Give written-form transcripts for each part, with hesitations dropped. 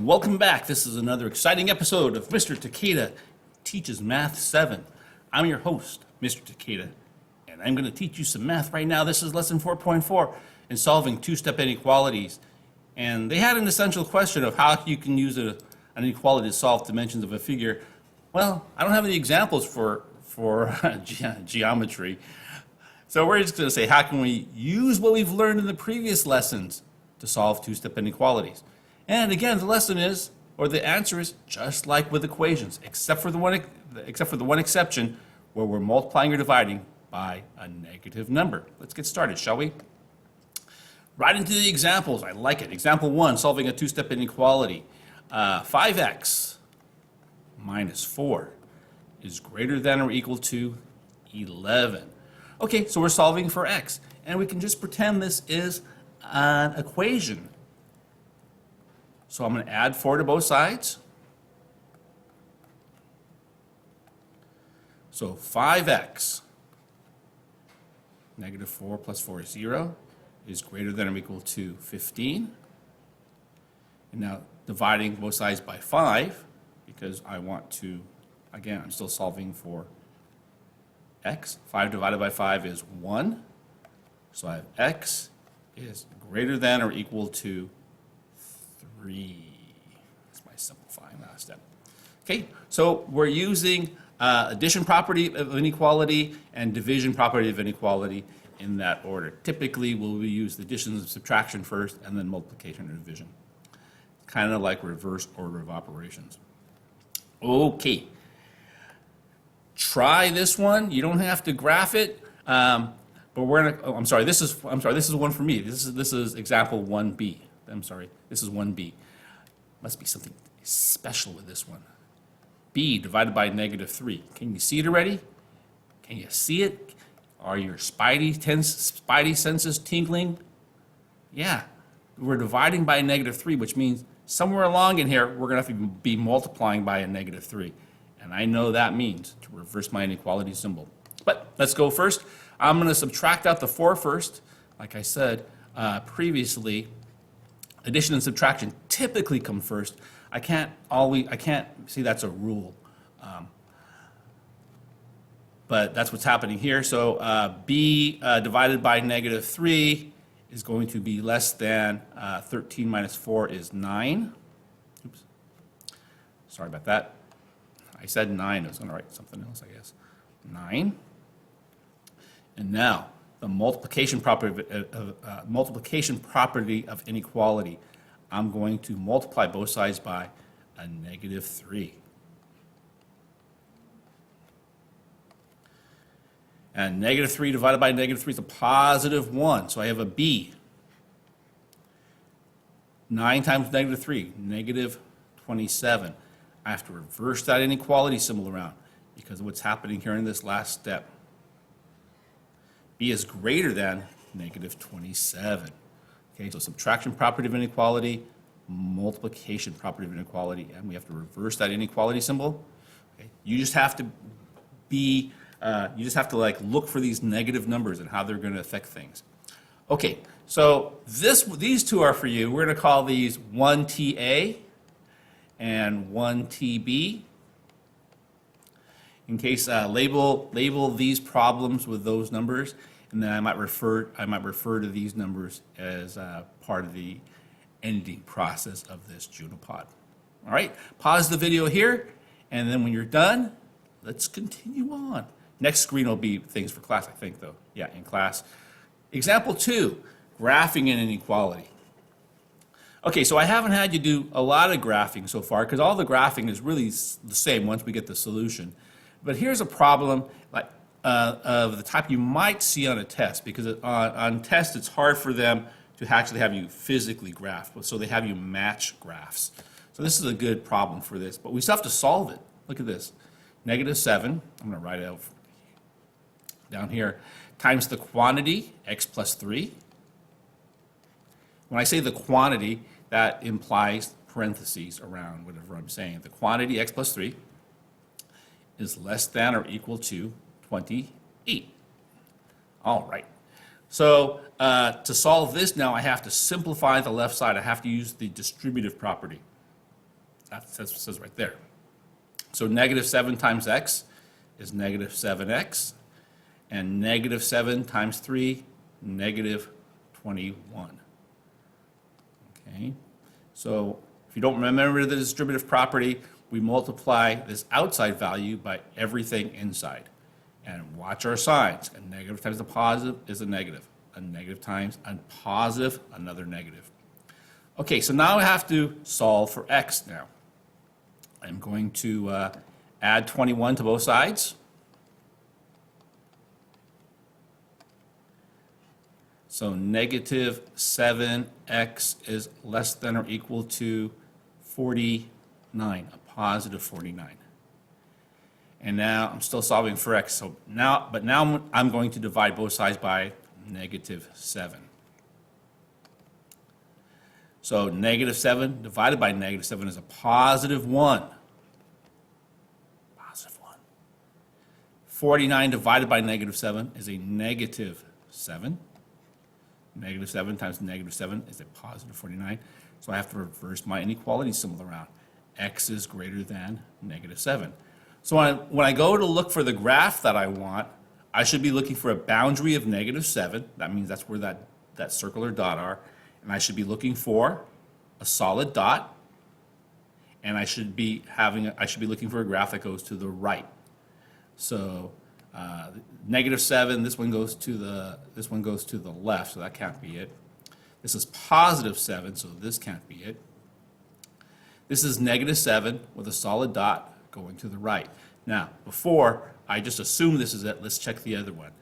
Welcome back. This is another exciting episode of Mr. Takeda Teaches Math 7. I'm your host, Mr. Takeda, and I'm going to teach you some math right now. This is lesson 4.4 in solving two-step inequalities. And they had an essential question of how you can use an inequality to solve dimensions of a figure. Well, I don't have any examples for geometry. So we're just going to say, how can we use what we've learned in the previous lessons to solve two-step inequalities? And again, the lesson is, or the answer is, just like with equations, except for the one exception where we're multiplying or dividing by a negative number. Let's get started, shall we? Right into the examples. I like it. Example 1, solving a two-step inequality. 5x minus 4 is greater than or equal to 11. Okay, so we're solving for x, and we can just pretend this is an equation. So I'm going to add 4 to both sides. So 5x, negative 4 plus 4 is 0, is greater than or equal to 15. And now dividing both sides by 5, because I want to, again, I'm still solving for x. 5 divided by 5 is 1. So I have x is greater than or equal to 3. That's my simplifying last step. Okay, so we're using addition property of inequality and division property of inequality in that order. Typically, we'll use addition and subtraction first and then multiplication or division. Kind of like reverse order of operations. Okay. Try this one. You don't have to graph it, but we're gonna. Oh, I'm sorry. This is one for me. This is example 1B. I'm sorry. This is 1B. Must be something special with this one. B divided by negative 3. Can you see it already? Can you see it? Are your spidey senses tingling? Yeah. We're dividing by a negative 3, which means somewhere along in here we're going to have to be multiplying by a negative 3. And I know that means to reverse my inequality symbol. But let's go first. I'm going to subtract out the 4 first. Like I said previously, addition and subtraction typically come first. I can't see that's a rule. But that's what's happening here. So b divided by negative 3 is going to be less than 13 minus 4 is 9. Oops. Sorry about that. I said 9. I was going to write something else, I guess. 9. And now, the multiplication property of inequality. I'm going to multiply both sides by a negative 3. And negative 3 divided by negative 3 is a positive 1. So I have a b. 9 times negative 3, negative 27. I have to reverse that inequality symbol around because of what's happening here in this last step. B is greater than negative 27. Okay, so subtraction property of inequality, multiplication property of inequality, and we have to reverse that inequality symbol. Okay, you just have to like look for these negative numbers and how they're going to affect things. Okay, so these two are for you. We're going to call these 1TA and 1TB. In case label these problems with those numbers, and then I might refer to these numbers as part of the ending process of this Junipod. All right, pause the video here, and then when you're done, let's continue on. Next screen will be things for class, I think, though. Yeah, in class. Example 2, graphing an inequality. Okay, so I haven't had you do a lot of graphing so far because all the graphing is really the same once we get the solution. But here's a problem like of the type you might see on a test, because on tests it's hard for them to actually have you physically graph, so they have you match graphs. So this is a good problem for this, but we still have to solve it. Look at this. Negative 7, I'm going to write it out down here, times the quantity, x plus 3. When I say the quantity, that implies parentheses around whatever I'm saying. The quantity, x plus 3, is less than or equal to 28. All right. So to solve this now, I have to simplify the left side. I have to use the distributive property. That's what it says right there. So negative 7 times x is negative 7x, and negative 7 times 3, negative 21. Okay, so if you don't remember the distributive property, we multiply this outside value by everything inside. And watch our signs. A negative times a positive is a negative. A negative times a positive, another negative. Okay, so now I have to solve for x now. I'm going to add 21 to both sides. So negative 7x is less than or equal to 49, a positive 49. And now I'm still solving for x. So now I'm going to divide both sides by negative 7. So negative 7 divided by negative 7 is a positive 1. Positive 1. 49 divided by negative 7 is a negative 7. Negative 7 times negative 7 is a positive 49. So I have to reverse my inequality symbol around. X is greater than negative 7. So when I go to look for the graph that I want, I should be looking for a boundary of negative 7. That means that's where that circle or dot are. And I should be looking for a solid dot. And I should be looking for a graph that goes to the right. So negative 7, this one goes to the left, so that can't be it. This is positive 7, so this can't be it. This is negative 7 with a solid dot going to the right. Now, before, I just assumed this is it. Let's check the other one.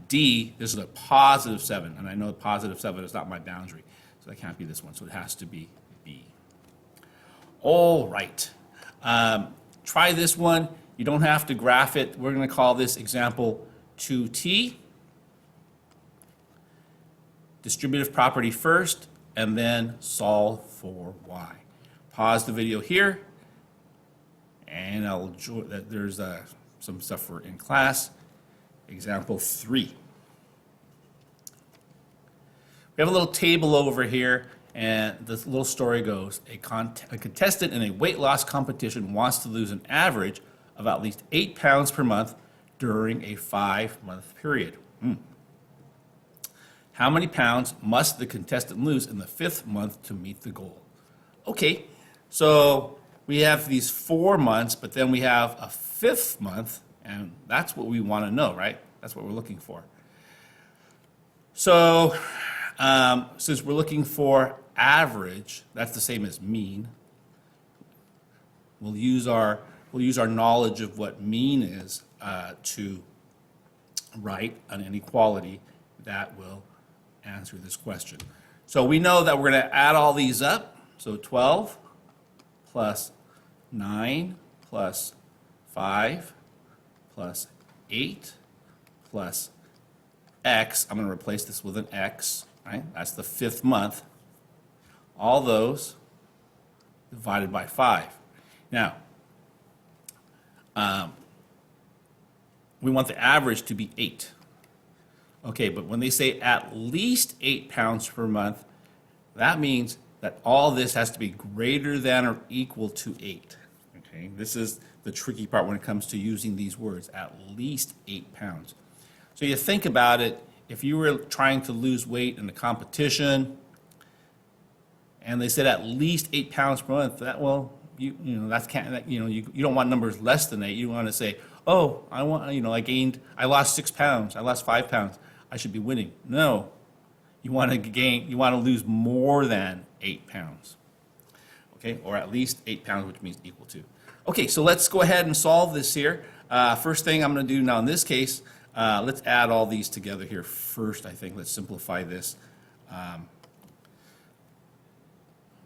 D, this is a positive 7, and I know positive 7 is not my boundary, so that can't be this one, so it has to be B. All right. Try this one. You don't have to graph it. We're going to call this example 2t. Distributive property first, and then solve for y. Pause the video here, and there's some stuff for in class. Example 3. We have a little table over here, and this little story goes, a contestant in a weight loss competition wants to lose an average of at least 8 pounds per month during a 5-month period. How many pounds must the contestant lose in the 5th month to meet the goal? Okay, so we have these 4 months, but then we have a 5th month, and that's what we want to know, right? That's what we're looking for. So since we're looking for average, that's the same as mean. We'll use our knowledge of what mean is to write an inequality that will answer this question. So we know that we're going to add all these up. So 12 plus 9 plus 5 plus 8 plus x. I'm going to replace this with an x, right? That's the 5th month. All those divided by 5. Now, we want the average to be 8. Okay, but when they say at least 8 pounds per month, that means that all this has to be greater than or equal to 8. Okay, this is the tricky part when it comes to using these words, at least 8 pounds. So you think about it, if you were trying to lose weight in a competition, and they said at least 8 pounds per month, you don't want numbers less than 8. You want to say, oh, I lost 6 pounds, I lost 5 pounds, I should be winning. No, you want to lose more than 8 pounds, okay, or at least 8 pounds, which means equal to. Okay, so let's go ahead and solve this here. First thing I'm going to do now in this case, let's add all these together here first. I think let's simplify this.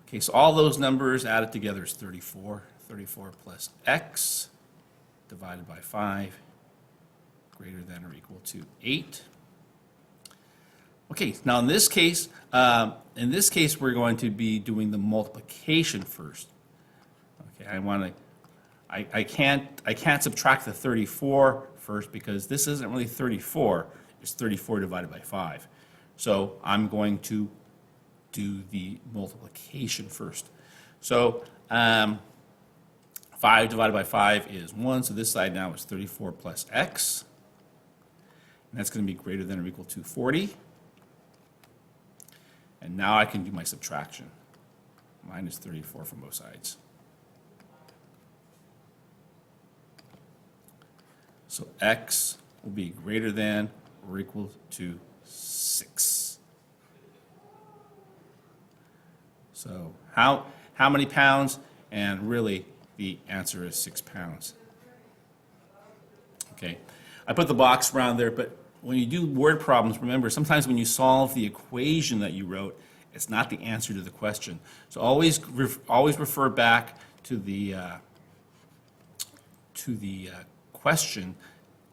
Okay, so all those numbers added together is 34. 34 plus x divided by 5 greater than or equal to 8. Okay, now in this case we're going to be doing the multiplication first. Okay, I can't subtract the 34 first because this isn't really 34. is 34 divided by 5. So I'm going to do the multiplication first. So 5 divided by 5 is 1, so this side now is 34 plus x. And that's going to be greater than or equal to 40. And now I can do my subtraction. Minus 34 from both sides. So x will be greater than or equal to 6. So how many pounds? And really, the answer is 6 pounds. Okay, I put the box around there, but when you do word problems, remember, sometimes when you solve the equation that you wrote, it's not the answer to the question. So always refer back to the question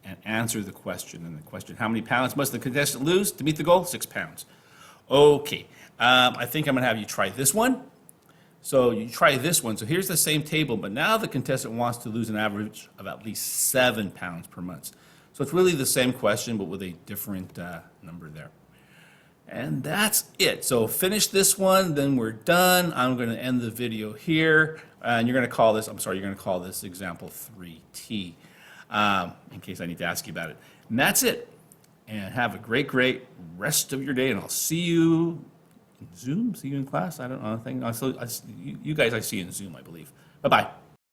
and answer the question. And the question, how many pounds must the contestant lose to meet the goal? 6 pounds. Okay, I think I'm going to have you try this one. So you try this one. So here's the same table, but now the contestant wants to lose an average of at least 7 pounds per month. So it's really the same question, but with a different number there. And that's it. So finish this one, then we're done. I'm going to end the video here. And you're going to call this, you're going to call this example 3T, in case I need to ask you about it. And that's it. And have a great rest of your day, and I'll see you in Zoom, see you in class. I don't know, you guys I see in Zoom, I believe. Bye-bye.